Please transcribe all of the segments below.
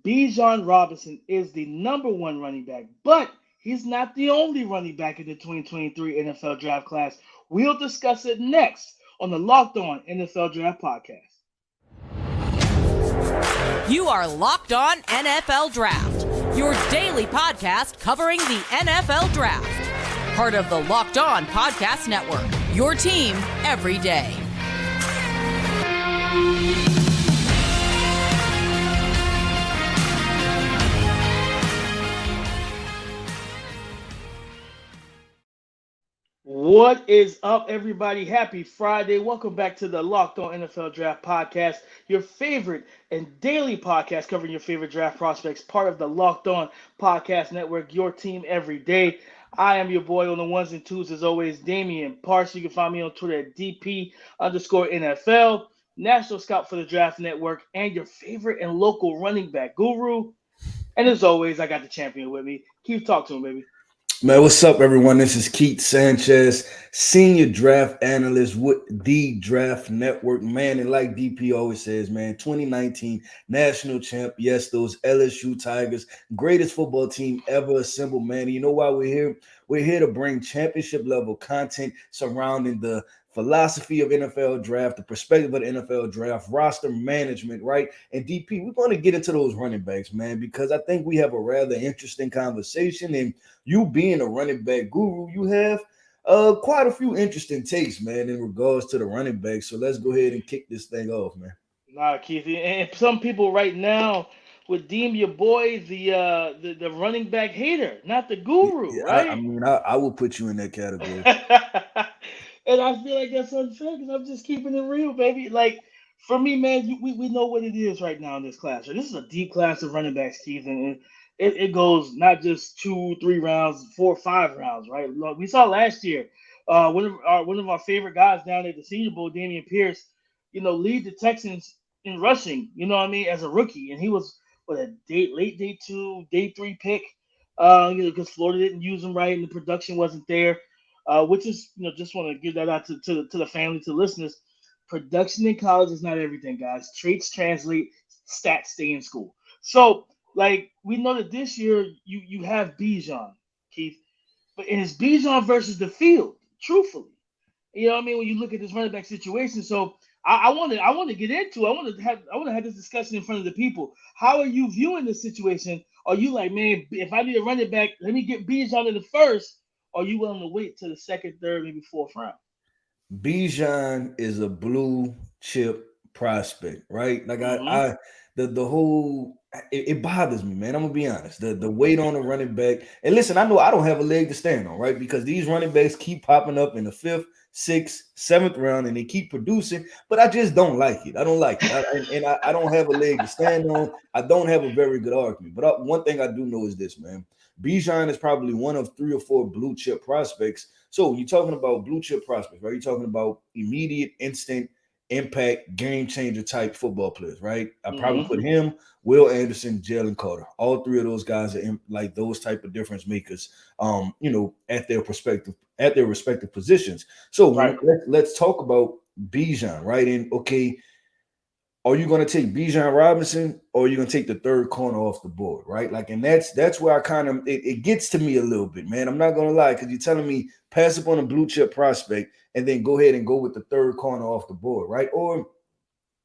Bijan Robinson is the number one running back, but he's not the only running back in the 2023 NFL Draft class. We'll discuss it next on the Locked On NFL Draft Podcast. You are Locked On NFL Draft, your daily podcast covering the NFL Draft. Part of the Locked On Podcast Network, your team every day. What is up, everybody? Happy Friday. Welcome back to the Locked On NFL Draft Podcast, your favorite and daily podcast covering your favorite draft prospects, part of the Locked On Podcast Network, your team every day. I am your boy on the ones and twos, as always, Damian Parks. You can find me on Twitter at DP_NFL, national scout for the Draft Network, and your favorite and local running back guru. And as always, I got the champion with me. Keith, talk to him, baby. Man, what's up, everyone? This is Keith Sanchez, senior draft analyst with the Draft Network. Man, and like DP always says, man, 2019 national champ. Yes, those LSU Tigers, greatest football team ever assembled, man. You know why we're here? We're here to bring championship level content surrounding the philosophy of NFL draft, the perspective of the NFL draft, roster management, right? And DP, we're going to get into those running backs, man, because I think we have a rather interesting conversation. And you being a running back guru, you have quite a few interesting takes, man, in regards to the running back. So let's go ahead and kick this thing off, man. Nah, Keith, and some people right now would deem your boy the running back hater, not the guru, Yeah, right? I mean, I will put you in that category. And I feel like that's unfair because I'm just keeping it real, baby. Like, for me, man, we know what it is right now in this class. Right? This is a deep class of running backs, Keith, and it goes not just 2, 3 rounds, 4, 5 rounds, right? Look, we saw last year, one of our favorite guys down at the Senior Bowl, Damian Pierce, lead the Texans in rushing. You know what I mean, as a rookie, and he was late day 2, day 3 pick. Because Florida didn't use him right, and the production wasn't there. Which is, just want to give that out to the family, to listeners. Production in college is not everything, guys. Traits translate, stats stay in school. So, like, we know that this year you have Bijan, Keith, but it is Bijan versus the field, truthfully. You know what I mean? When you look at this running back situation, so I want to get into. I want to have this discussion in front of the people. How are you viewing this situation? Are you like, man, if I need a running back, let me get Bijan in the first? Or are you willing to wait to the second, third, maybe fourth round? Bijan is a blue chip prospect, right? Like Mm-hmm. the whole it bothers me, man. I'm gonna be honest. The weight on the running back. And listen, I know I don't have a leg to stand on, right? Because these running backs keep popping up in the 5th, 6th, 7th round, and they keep producing, but I just don't like it. I don't like it. I don't have a leg to stand on. I don't have a very good argument. But one thing I do know is this, man. Bijan is probably one of 3 or 4 blue chip prospects. So when you're talking about blue chip prospects, right? You're talking about immediate, instant impact, game changer type football players, right? I probably Mm-hmm. put him, Will Anderson, Jalen Carter. All 3 of those guys are like those type of difference makers. At their respective positions. So Right. let's talk about Bijan, right? And okay, are you going to take Bijan Robinson or are you going to take the third corner off the board, right? Like, and that's where I kind of it gets to me a little bit, man. I'm not going to lie, because you're telling me pass up on a blue chip prospect and then go ahead and go with the third corner off the board, right? Or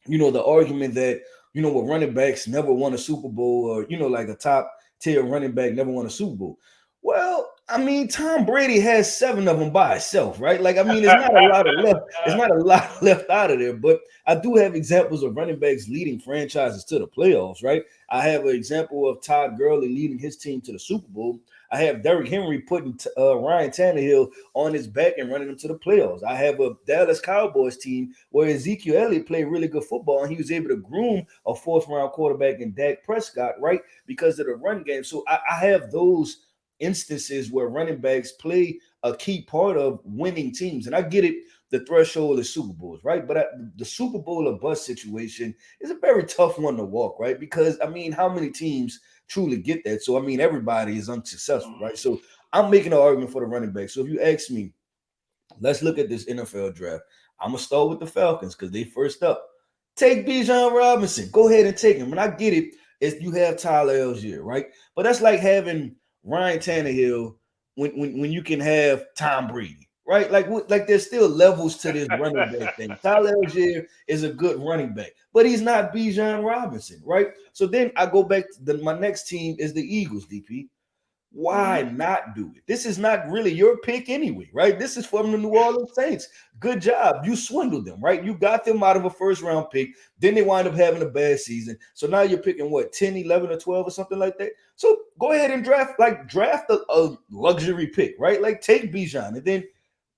the argument that with running backs never won a Super Bowl, or like a top tier running back never won a Super Bowl. Well, I mean, Tom Brady has 7 of them by himself, right? Like, I mean, it's not a lot of left. It's not a lot left out of there. But I do have examples of running backs leading franchises to the playoffs, right? I have an example of Todd Gurley leading his team to the Super Bowl. I have Derrick Henry putting Ryan Tannehill on his back and running them to the playoffs. I have a Dallas Cowboys team where Ezekiel Elliott played really good football, and he was able to groom a 4th-round quarterback in Dak Prescott, right, because of the run game. So I have those instances where running backs play a key part of winning teams. And I get it, the threshold is Super Bowls, right? But the Super Bowl or bust situation is a very tough one to walk, right? Because, I mean, how many teams truly get that? So, I mean, everybody is unsuccessful, right? So I'm making an argument for the running back. So if you ask me, let's look at this NFL draft. I'm going to start with the Falcons because they first up. Take Bijan Robinson. Go ahead and take him. And I get it. It's you have Tyler Algier, right? But that's like having Ryan Tannehill when you can have Tom Brady, right? Like there's still levels to this running back thing. Tyler Algier is a good running back, but he's not Bijan Robinson, right? So then I go back to my next team is the Eagles, DP. Why not do it? This is not really your pick anyway, right? This is from the New Orleans Saints. Good job. You swindled them, right? You got them out of a first round pick. Then they wind up having a bad season. So now you're picking what, 10, 11, or 12 or something like that? So go ahead and draft a luxury pick, right? Like take Bijan. And then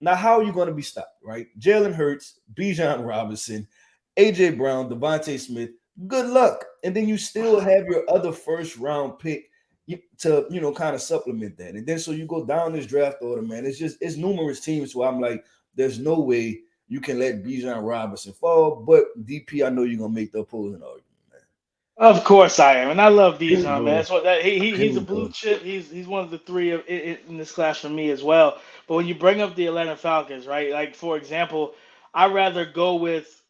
now how are you going to be stopped, right? Jalen Hurts, Bijan Robinson, A.J. Brown, Devontae Smith. Good luck. And then you still have your other first round pick to kind of supplement that. And then so you go down this draft order, man. It's numerous teams where I'm like, there's no way you can let Bijan Robinson fall. But DP, I know you're gonna make the opposing argument, man. Of course I am, and I love Cool, Bijan, man. bro. That's what he's a Cool, blue bro. chip. He's one of the three in this class for me as well. But when you bring up the Atlanta Falcons, right? Like for example, I'd rather go with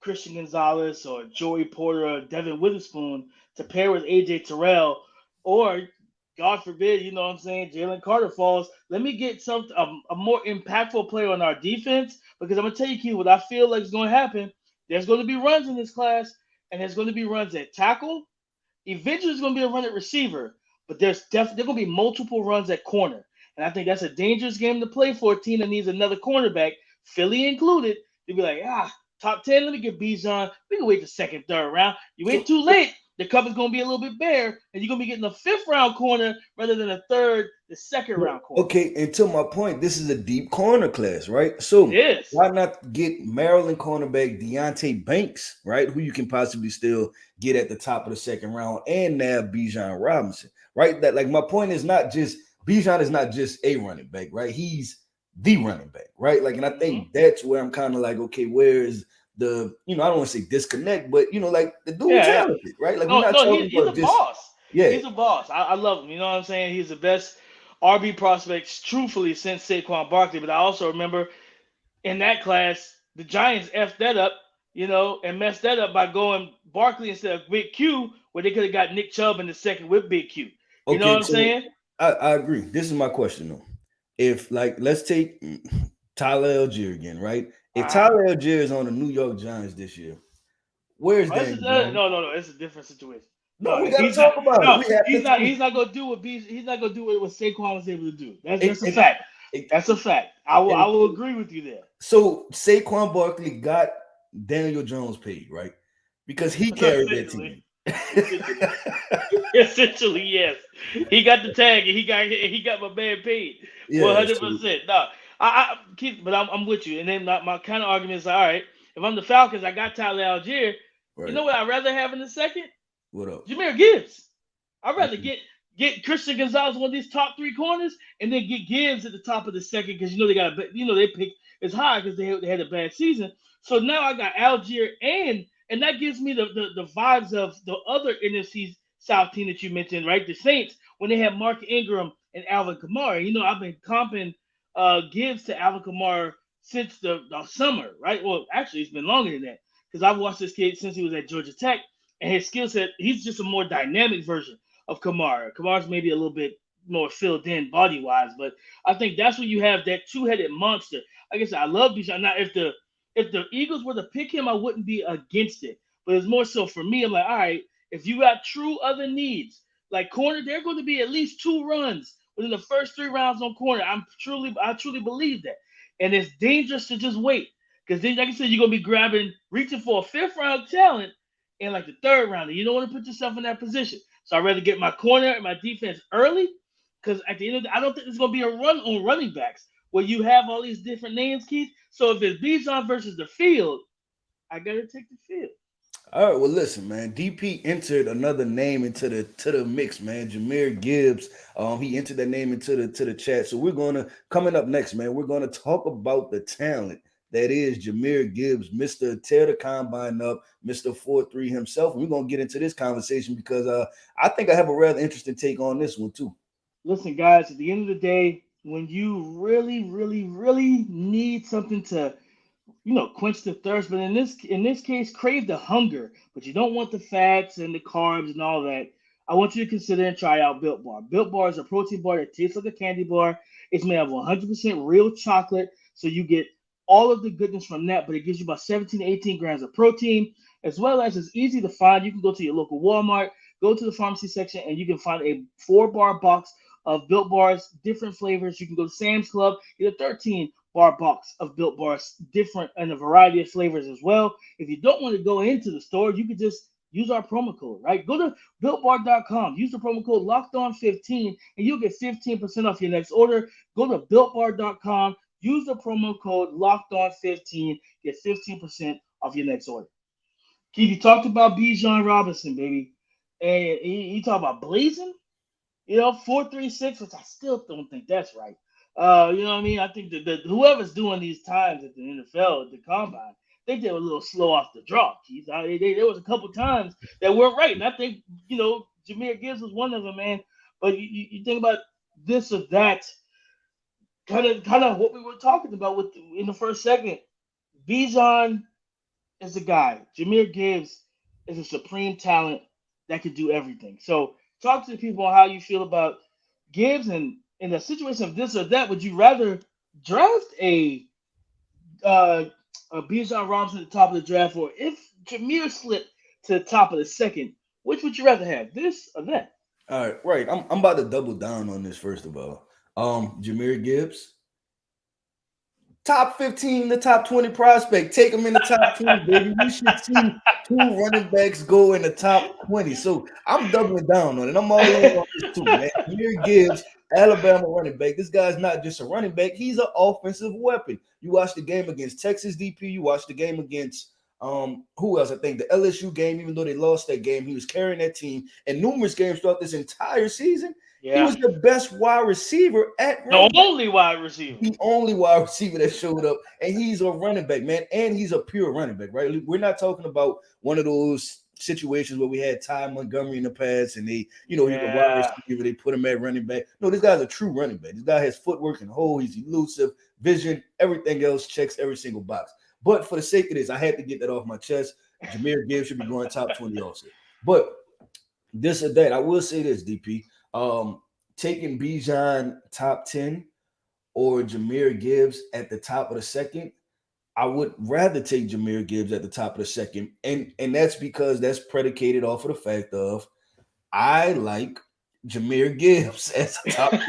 Christian Gonzalez or Joey Porter or Devin Witherspoon to pair with AJ Terrell, or God forbid, you know what I'm saying, Jalen Carter falls. Let me get a more impactful player on our defense, because I'm gonna tell you, Keith, what I feel like is going to happen. There's going to be runs in this class, and there's going to be runs at tackle. Eventually, there's going to be a run at receiver, but there's going to be multiple runs at corner, and I think that's a dangerous game to play for a team that needs another cornerback, Philly included. To be like, top 10, let me get Bijan. We can wait the second, third round. You wait too late, the cover's going to be a little bit bare, and you're going to be getting a fifth round corner rather than the second round corner. Okay, and to my point, this is a deep corner class, right? It So is. why not get Maryland cornerback Deontay Banks, right? Who you can possibly still get at the top of the second round and nab Bijan Robinson, right? That like my point is not just Bijan is not just a running back, right? He's the running back, right? Like, and I think that's where I'm kind of like, okay, where is the, I don't want to say disconnect, but like the dude Yeah. talented, right? Like we're No, not no, talking he's a about this. boss. Yeah. He's a boss. I love him. You know what I'm saying? He's the best RB prospect, truthfully, since Saquon Barkley. But I also remember in that class, the Giants effed that up, and messed that up by going Barkley instead of Big Q, where they could have got Nick Chubb in the second with Big Q. You know what Okay, I'm so saying? I agree. This is my question though. If like let's take Tyler Algier again, right? If Uh-huh. Tyler Algier is on the New York Giants this year, where's Oh, Daniel Jones? no. It's a different situation. No, No, we gotta he's not. talk about it. No, We have he's not. to He's not gonna do He's not gonna do what Saquon was able to do. and, That's a and, fact. and, That's a fact. I will and agree with you there. so Saquon Barkley got Daniel Jones paid, right? Because he carried that Essentially, team. essentially, essentially, yes. He got the tag, and he got my man paid one Yeah, hundred so percent. No, but I'm with you. And then my kind of argument is, all right, if I'm the Falcons, I got Tyler Algier. You right. know what I'd rather have in the second? What up? Jahmyr Gibbs. I'd rather Okay. get Christian Gonzalez one of these top three corners, and then get Gibbs at the top of the second, because they picked as high because they had a bad season. So now I got Algier, and that gives me the vibes of the other NFC South team that you mentioned, right? The Saints, when they had Mark Ingram and Alvin Kamara. I've been comping Gibbs to Alvin Kamara since the summer, right? Well, actually, it's been longer than that, because I've watched this kid since he was at Georgia Tech, and his skill set, he's just a more dynamic version of Kamara. Kamara's maybe a little bit more filled in body wise, but I think that's when you have that two-headed monster. Like I said, I love Bijan. Now, if the Eagles were to pick him, I wouldn't be against it. But it's more so for me. I'm like, all right, if you got true other needs, like corner, there are going to be at least two runs within the first three rounds on corner. I truly believe that, and it's dangerous to just wait, because then, like I said, you're gonna be reaching for a fifth round talent in like the third round, and you don't want to put yourself in that position. So I'd rather get my corner and my defense early, because at the end of the day, I don't think there's going to be a run on running backs where you have all these different names, Keith. So if it's Bijan versus the field, I got to take the field. All right, well, listen, man. DP entered another name into the mix, man. Jahmyr Gibbs. He entered that name into the chat. So we're gonna coming up next, man. We're gonna talk about the talent that is Jahmyr Gibbs, Mister Tear the Combine Up, Mister 4-3 himself. And we're gonna get into this conversation because I think I have a rather interesting take on this one too. Listen, guys, at the end of the day, when you really, really, really need something to quench the thirst. But in this case, crave the hunger. But you don't want the fats and the carbs and all that. I want you to consider and try out Built Bar. Built Bar is a protein bar that tastes like a candy bar. It's made of 100% real chocolate, so you get all of the goodness from that. But it gives you about 17 to 18 grams of protein, as well as it's easy to find. You can go to your local Walmart, go to the pharmacy section, and you can find a 4-bar box of Built Bars, different flavors. You can go to Sam's Club, get a 13-bar box of Built Bars, different and a variety of flavors as well. If you don't want to go into the store, you could just use our promo code, right? Go to BuiltBar.com, use the promo code LOCKEDON15, and you'll get 15% off your next order. Go to BuiltBar.com, use the promo code LOCKEDON15, get 15% off your next order. Keith, you talked about Bijan Robinson, baby, and he talked about blazing. 4.36, which I still don't think that's right. You know what I mean? I think that whoever's doing these times at the NFL, at the combine, they did a little slow off the draw, Keith. There was a couple times that weren't right. And I think, Jahmyr Gibbs was one of them, man. But you think about this or that, kind of what we were talking about in the first segment. Bijan is a guy. Jahmyr Gibbs is a supreme talent that could do everything. So talk to the people on how you feel about Gibbs, and in a situation of this or that, would you rather draft a Bijan Robinson at the top of the draft, or if Jahmyr slipped to the top of the second, which would you rather have, this or that? All right, right. I'm about to double down on this first of all. Jahmyr Gibbs, top 15, the top 20 prospect. Take him in the top 20, baby. We should see 2 running backs go in the top 20. So I'm doubling down on it. I'm all in on this too, man. Jahmyr Gibbs, Alabama running back. This guy's not just a running back. He's an offensive weapon. You watch the game against Texas DP. You watch the game against who else? I think the LSU game, even though they lost that game, he was carrying that team. And numerous games throughout this entire season, he was the best wide receiver at running back. Only wide receiver. The only wide receiver that showed up. And he's a running back, man. And he's a pure running back, right? We're not talking about one of those situations where we had Ty Montgomery in the past and they, he's a wide receiver, they put him at running back. No, this guy's a true running back. This guy has footwork and hold, he's elusive, vision, everything else checks every single box. But for the sake of this, I had to get that off my chest. Jahmyr Gibbs should be going top 20 also. But this or that, I will say this, DP. Taking Bijan top 10 or Jahmyr Gibbs at the top of the second, I would rather take Jahmyr Gibbs at the top of the second. And that's because that's predicated off of the fact of I like Jahmyr Gibbs as a top 10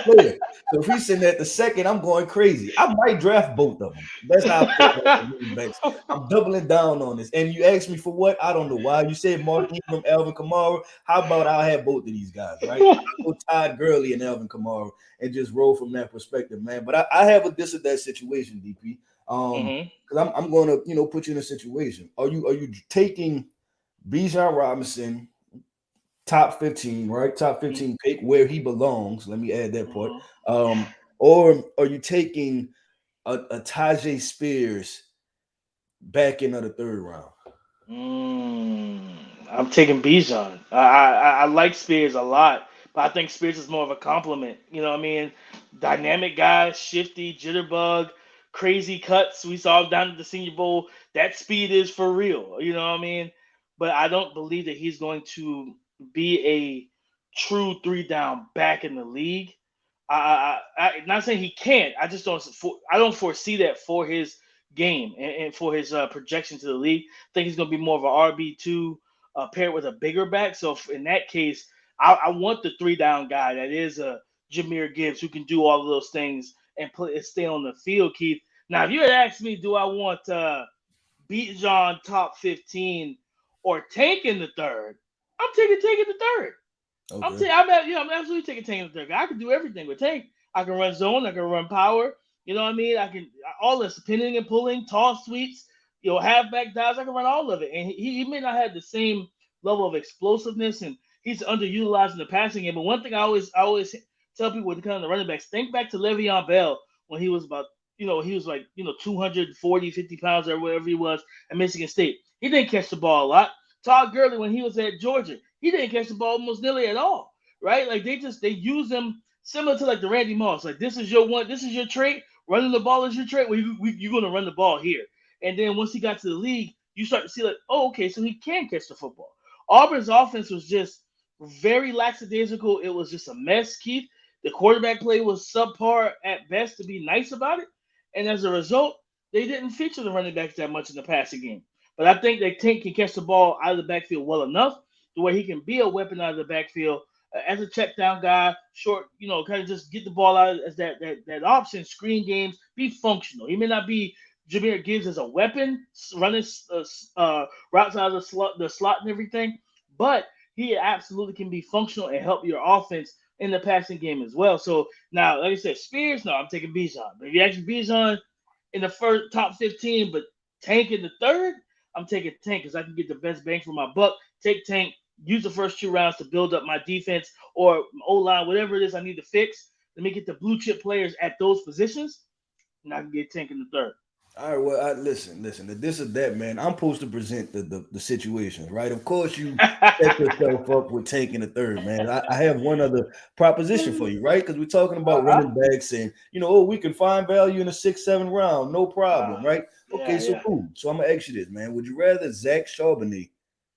player. So if he's sitting at the second, I'm going crazy. I might draft both of them. That's how I feel. I'm doubling down on this. And you asked me for what? I don't know why. You said Mark Ingram, Alvin Kamara. How about I'll have both of these guys, right? I'll go Todd Gurley and Alvin Kamara and just roll from that perspective, man. But I have a this or that situation, DP. Because I'm going to, put you in a situation. Are you taking Bijan Robinson, top 15, right? Top 15 pick where he belongs. Let me add that part. Or are you taking a Tajay Spears back into the third round? I'm taking Bijan. I like Spears a lot, but I think Spears is more of a compliment. You know what I mean? Dynamic guy, shifty, jitterbug, crazy cuts. We saw him down at the Senior Bowl. That speed is for real. You know what I mean? But I don't believe that he's going to be a true 3-down back in the league. I'm not saying he can't. I just don't foresee that for his game and for his projection to the league. I think he's going to be more of an RB2 paired with a bigger back. So in that case, I want the 3-down guy that is a Jahmyr Gibbs who can do all of those things and stay on the field, Keith. Now, if you had asked me, do I want Bijan top 15 or Tank in the third, I'm taking Tank in the third. Okay. I'm absolutely taking Tank in the third. I can do everything with Tank. I can run zone. I can run power. You know what I mean? I can all this pinning and pulling, toss sweeps, halfback dives. I can run all of it. And he may not have the same level of explosiveness, and he's underutilized in the passing game. But one thing I always tell people when it comes to running backs, think back to Le'Veon Bell when he was about, he was like, 240, 50 pounds or whatever he was at Michigan State. He didn't catch the ball a lot. Todd Gurley, when he was at Georgia, he didn't catch the ball almost nearly at all, right? Like they use him similar to like the Randy Moss. Like this is your trait. Running the ball is your trait. Well, you're going to run the ball here. And then once he got to the league, you start to see like, oh, okay, so he can catch the football. Auburn's offense was just very lackadaisical. It was just a mess, Keith. The quarterback play was subpar at best, to be nice about it. And as a result, they didn't feature the running backs that much in the passing game. But I think that Tank can catch the ball out of the backfield well enough to where he can be a weapon out of the backfield as a check down guy, short, kind of just get the ball out as that option, screen games, be functional. He may not be Jahmyr Gibbs as a weapon, running routes out of the slot and everything, but he absolutely can be functional and help your offense in the passing game as well. So now, like I said, Spears, no, I'm taking Bijan. But if you actually Bijan in the first top 15, but Tank in the third, I'm taking Tank because I can get the best bang for my buck. Take Tank, use the first 2 rounds to build up my defense or O-line, whatever it is I need to fix. Let me get the blue chip players at those positions, and I can get Tank in the third. All right, well, listen. If this or that, man, I'm supposed to present the situations, right? Of course, you set yourself up with taking the third, man. I have one other proposition for you, right? Because we're talking about running backs and, we can find value in the 6th, 7th round, no problem, right? Okay, so cool. So I'm going to ask you this, man. Would you rather Zach Charbonnet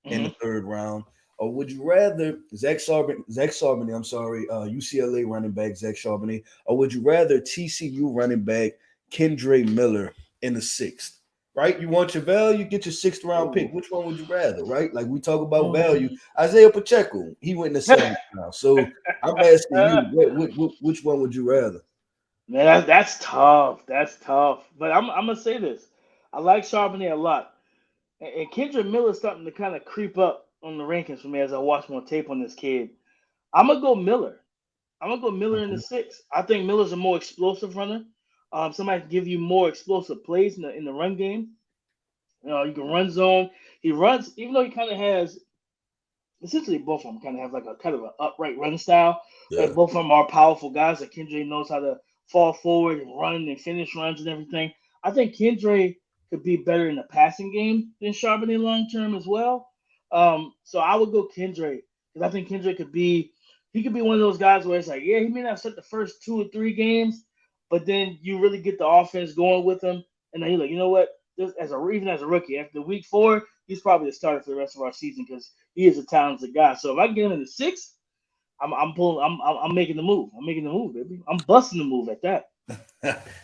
in the 3rd round, or would you rather Zach Charbonnet, I'm sorry, UCLA running back Zach Charbonnet, or would you rather TCU running back Kendre Miller in the 6th, right? You want your value, get your 6th round pick. Which one would you rather, right? Like we talk about value. Isaiah Pacheco, he went in the 7th round. So I'm asking you, which one would you rather? Man, that's tough. That's tough. But I'm gonna say this: I like Charbonnet a lot, and Kendrick Miller is starting to kind of creep up on the rankings for me as I watch more tape on this kid. I'm gonna go Miller. In the 6th. I think Miller's a more explosive runner. Somebody can give you more explosive plays in the run game. You can run zone. He runs, even though he kind of has, essentially both of them kind of have like a kind of an upright run style. Yeah. Like both of them are powerful guys. Like Kendra knows how to fall forward and run and finish runs and everything. I think Kendra could be better in the passing game than Charbonnet long term as well. So I would go Kendra because I think Kendra could be one of those guys where it's like, yeah, he may not start the first 2 or 3 games, but then you really get the offense going with him, and then you're like, you know what? Even as a rookie, after week 4, he's probably the starter for the rest of our season because he is a talented guy. So if I get him in the 6th, I'm making the move. I'm making the move, baby. I'm busting the move at that.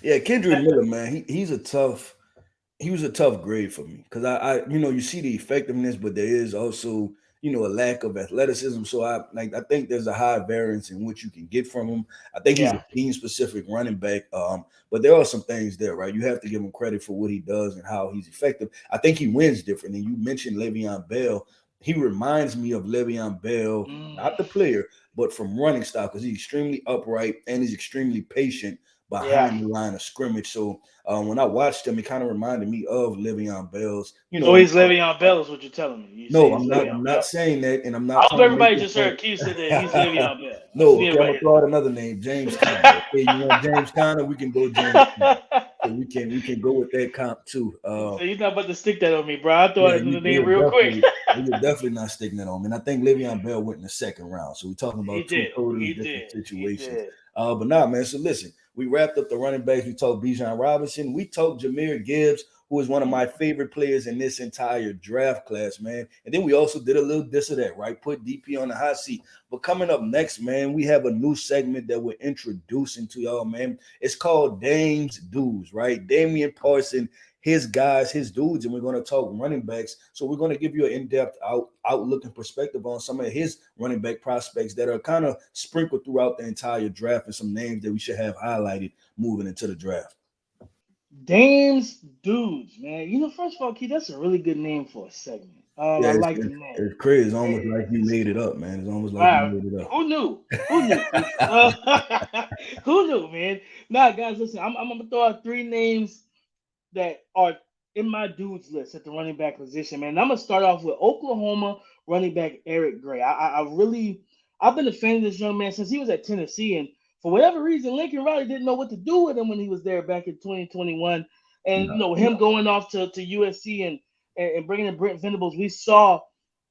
Yeah, Kendrick Miller, man, he was a tough grade for me because I you see the effectiveness, but there is also a lack of athleticism. So I think there's a high variance in what you can get from him. I think he's a team specific running back. But there are some things there, right? You have to give him credit for what he does and how he's effective. I think he wins different. And you mentioned Le'Veon Bell. He reminds me of Le'Veon Bell, not the player, but from running style, because he's extremely upright and he's extremely patient behind the line of scrimmage. So when I watched him, it kind of reminded me of Le'Veon Bell's. So he's Le'Veon Bell is what you're telling me. No, I'm not saying that, and I'm not. I hope everybody just heard Keith say that he's Le'Veon Bell. No, okay, I'm gonna throw out another name, James Conner. Okay, you want James Conner? We can go James Conner. So we can go with that comp too. So you're not about to stick that on me, bro. I thought the name real quick. You're definitely not sticking that on me. And I think Le'Veon Bell went in the 2nd round. So we're talking about two totally different situations. But nah, man. So listen, we wrapped up the running backs. We talked Bijan Robinson. We talked Jahmyr Gibbs, who is one of my favorite players in this entire draft class, man. And then we also did a little this or that, right? Put DP on the hot seat. But coming up next, man, we have a new segment that we're introducing to y'all, man. It's called Dame's Dudes, right? Damian Parson, his guys, his dudes, and we're going to talk running backs. So we're going to give you an in-depth outlook and perspective on some of his running back prospects that are kind of sprinkled throughout the entire draft and some names that we should have highlighted moving into the draft. Dame's Dudes, man. First of all, Keith, that's a really good name for a segment. I like the name. It's crazy. It's almost like you made it up, man. It's almost like you made it up. Who knew? Who knew, man? Nah, guys, listen. I'm going to throw out 3 names that are in my dudes list at the running back position, man. I'm going to start off with Oklahoma running back Eric Gray. I've been a fan of this young man since he was at Tennessee, and for whatever reason, Lincoln Riley didn't know what to do with him when he was there back in 2021. And, him going off to USC and bringing in Brent Venables, we saw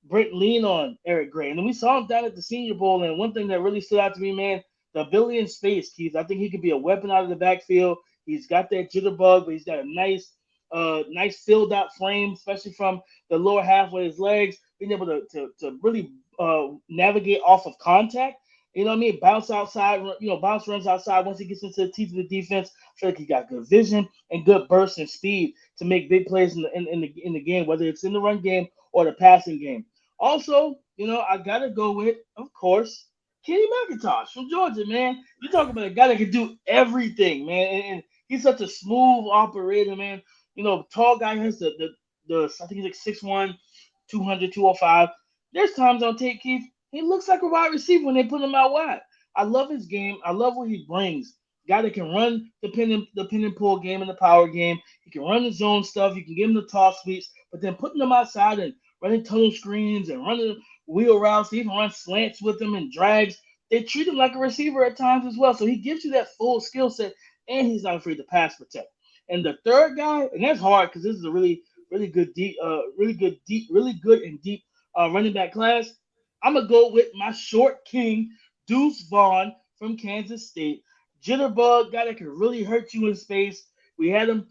Brent lean on Eric Gray. And then we saw him down at the Senior Bowl, and one thing that really stood out to me, man, the ability in space, Keith. I think he could be a weapon out of the backfield. He's got that jitterbug, but he's got a nice nice filled out frame, especially from the lower half with his legs, being able to really navigate off of contact. You know what I mean? Bounce outside, bounce runs outside. Once he gets into the teeth of the defense, I feel like he got good vision and good burst and speed to make big plays in the game, whether it's in the run game or the passing game. Also, I gotta go with, of course, Kenny McIntosh from Georgia, man. You talk about a guy that can do everything, man, and he's such a smooth operator, man. Tall guy has the I think he's like 6'1", 200, 205. There's times on tape, Keith, he looks like a wide receiver when they put him out wide. I love his game. I love what he brings. Guy that can run the pin and pull game and the power game. He can run the zone stuff. You can give him the toss sweeps, but then putting them outside and running tunnel screens and running wheel routes, he even run slants with them and drags. They treat him like a receiver at times as well. So he gives you that full skill set, and he's not afraid to pass protect. And the third guy, and that's hard because this is a really, really good really good and deep running back class. I'm gonna go with my short king, Deuce Vaughn from Kansas State. Jitterbug guy that can really hurt you in space. We had him.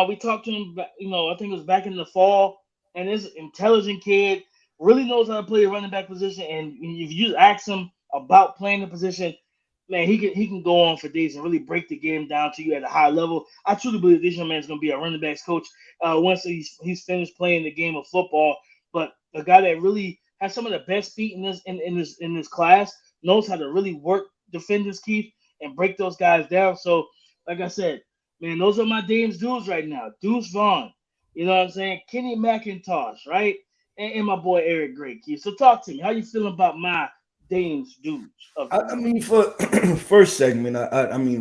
We talked to him. I think it was back in the fall. And this intelligent kid really knows how to play a running back position. And if you just ask him about playing the position, man, he can go on for days and really break the game down to you at a high level. I truly believe this young man is going to be a running backs coach once he's finished playing the game of football. But a guy that really has some of the best feet in this class, knows how to really work defenders, Keith, and break those guys down. So, like I said, man, those are my Dame's dudes right now. Deuce Vaughn, you know what I'm saying? Kenny McIntosh, right? And my boy Eric Gray, Keith. So talk to me. How you feeling about my Dame's dudes? I mean, for first segment,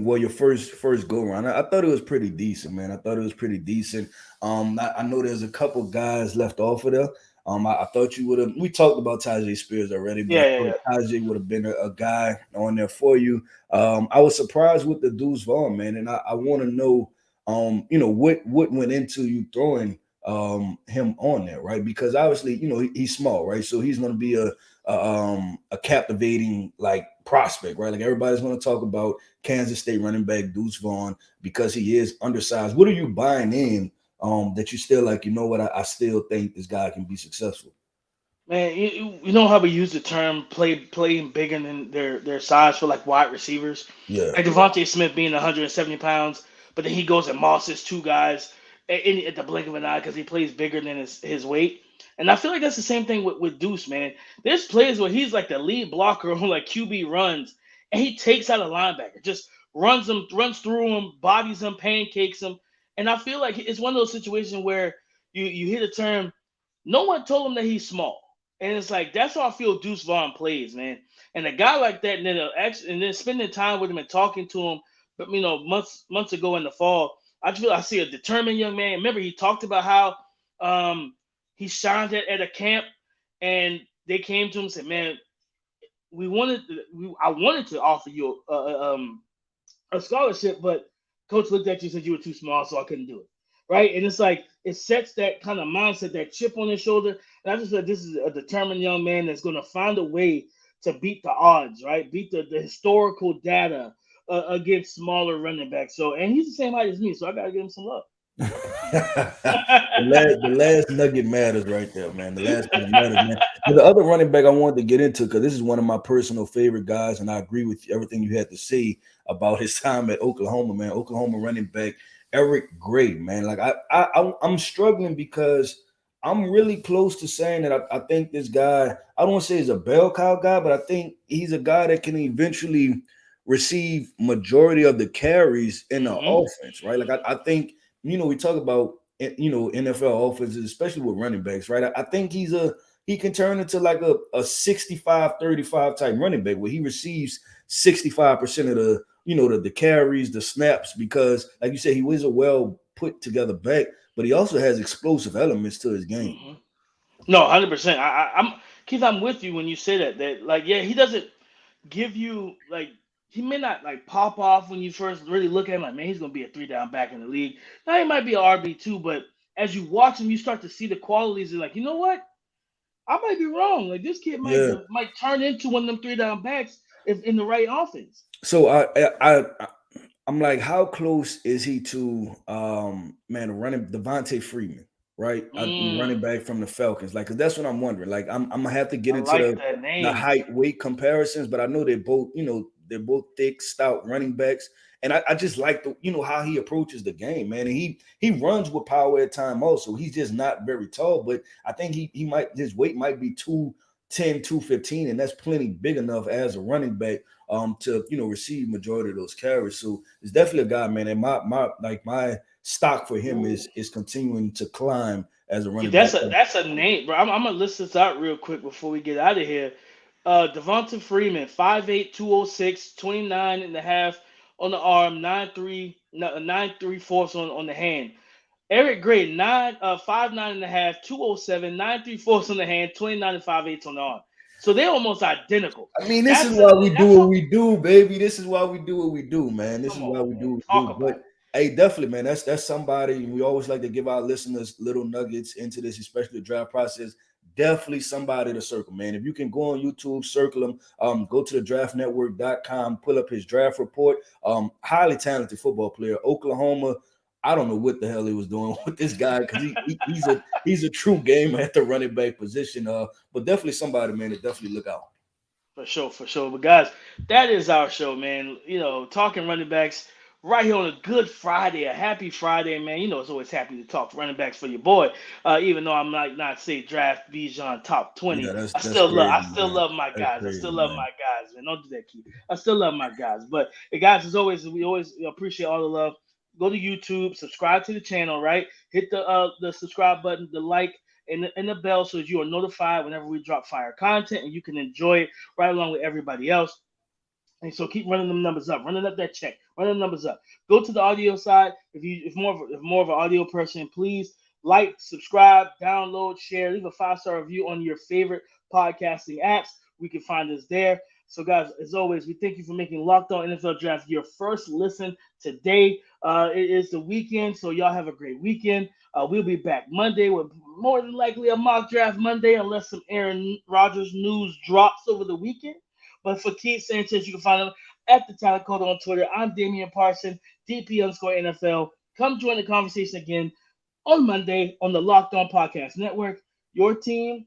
well, your first go around, I thought it was pretty decent, man. I thought it was pretty decent. I know there's a couple guys left off of there. I thought you would have. We talked about Tajay Spears already, but I thought Tajay would have been a guy on there for you. I was surprised with the Deuce Vaughn, man, and I want to know, what went into you throwing him on there, right? Because obviously, he's small, right? So he's going to be a captivating like prospect, right? Like everybody's going to talk about Kansas State running back Deuce Vaughn because he is undersized. What are you buying in? That you still like, I still think this guy can be successful. Man, you know how we use the term playing bigger than their size for like wide receivers? Yeah. Like Devontae Smith being 170 pounds, but then he goes and mosses two guys at the blink of an eye because he plays bigger than his weight. And I feel like that's the same thing with Deuce, man. There's plays where he's like the lead blocker on like QB runs, and he takes out a linebacker, just runs through him, bodies him, pancakes him. And I feel like it's one of those situations where you hit a term, no one told him that he's small. And it's like, that's how I feel Deuce Vaughn plays, man. And a guy like that, and then spending time with him and talking to him, but months ago in the fall, I see a determined young man. Remember, he talked about how he shined at a camp, and they came to him and said, man, I wanted to offer you a scholarship, but coach looked at you and said you were too small, so I couldn't do it. Right? And it's like it sets that kind of mindset, that chip on his shoulder. And I just said this is a determined young man that's going to find a way to beat the odds, right? Beat the historical data against smaller running backs. So, and he's the same height as me, so I got to give him some love. the last nugget matters right there, man. The last nugget matters, man. But the other running back I wanted to get into, because this is one of my personal favorite guys, and I agree with everything you had to say about his time at Oklahoma, man. Oklahoma running back Eric Gray, man. Like I'm struggling because I'm really close to saying that I think this guy, I don't want to say he's a bell cow guy, but I think he's a guy that can eventually receive majority of the carries in the offense, right? Like I think, we talk about, NFL offenses, especially with running backs, right? I think he can turn into like a 65-35 type running back where he receives 65% of the carries, the snaps, because like you said, he was a well put together back, but he also has explosive elements to his game. Mm-hmm. No, 100%. I'm Keith, I'm with you when you say that like, yeah, he doesn't give you like, he may not like pop off when you first really look at him like, man, he's gonna be a 3-down back in the league. Now he might be an RB2, but as you watch him, you start to see the qualities. You're like, you know what? I might be wrong. Like this kid might turn into one of them 3-down backs if in the right offense. So I'm like, how close is he to running Devontae Freeman, right? Running back from the Falcons. Like, cause that's what I'm wondering. Like, I'm gonna have to get I into like the that name. height weight comparisons, but I know they're both thick, stout running backs. And I just like how he approaches the game, man. And he runs with power at time also. He's just not very tall, but I think his weight might be 210, 215, and that's plenty big enough as a running back to receive majority of those carries. So it's definitely a guy, man. And my stock for him is continuing to climb as a running back. That's a name, bro. I'm gonna list this out real quick before we get out of here. Devonta Freeman, 5'8", 206, 29 and a half on the arm, 9'3", 9'3" on the hand. Eric Gray, 5'9" and a half, 207, 9'3" on the hand, 29 and 5/8 on the arm. So they're almost identical. I mean, this is why we do what we do, baby. This is why we do what we do, man. This is why we do what we do. But hey, definitely, man. That's somebody. We always like to give our listeners little nuggets into this, especially the draft process. Definitely somebody to circle, man. If you can go on YouTube, circle him. Go to the draftnetwork.com, pull up his draft report. Highly talented football player, Oklahoma. I don't know what the hell he was doing with this guy because he's a true gamer at the running back position. But definitely somebody, man, to definitely look out. For sure. But guys, that is our show, man. Talking running backs right here on a good Friday, a happy Friday, man. It's always happy to talk running backs for your boy. Even though I'm not say draft Bijan top 20, Yeah, I still crazy, love my guys. Crazy, I still love my guys, man. Don't do that, Keith. I still love my guys. But guys, as always, we always appreciate all the love. Go to YouTube, subscribe to the channel, right? Hit the subscribe button, the like, and the bell so that you are notified whenever we drop fire content and you can enjoy it right along with everybody else. And so keep running them numbers up, running up that check, running the numbers up. Go to the audio side. If more of an audio person, please like, subscribe, download, share, leave a 5-star review on your favorite podcasting apps. We can find us there. So guys, as always, we thank you for making Locked On NFL Draft your first listen today. It is the weekend, so y'all have a great weekend. We'll be back Monday with more than likely a mock draft Monday, unless some Aaron Rodgers news drops over the weekend. But for Keith Sanchez, you can find him at the Talent Code on Twitter. I'm Damian Parson, DP_NFL. Come join the conversation again on Monday on the Locked On Podcast Network. Your team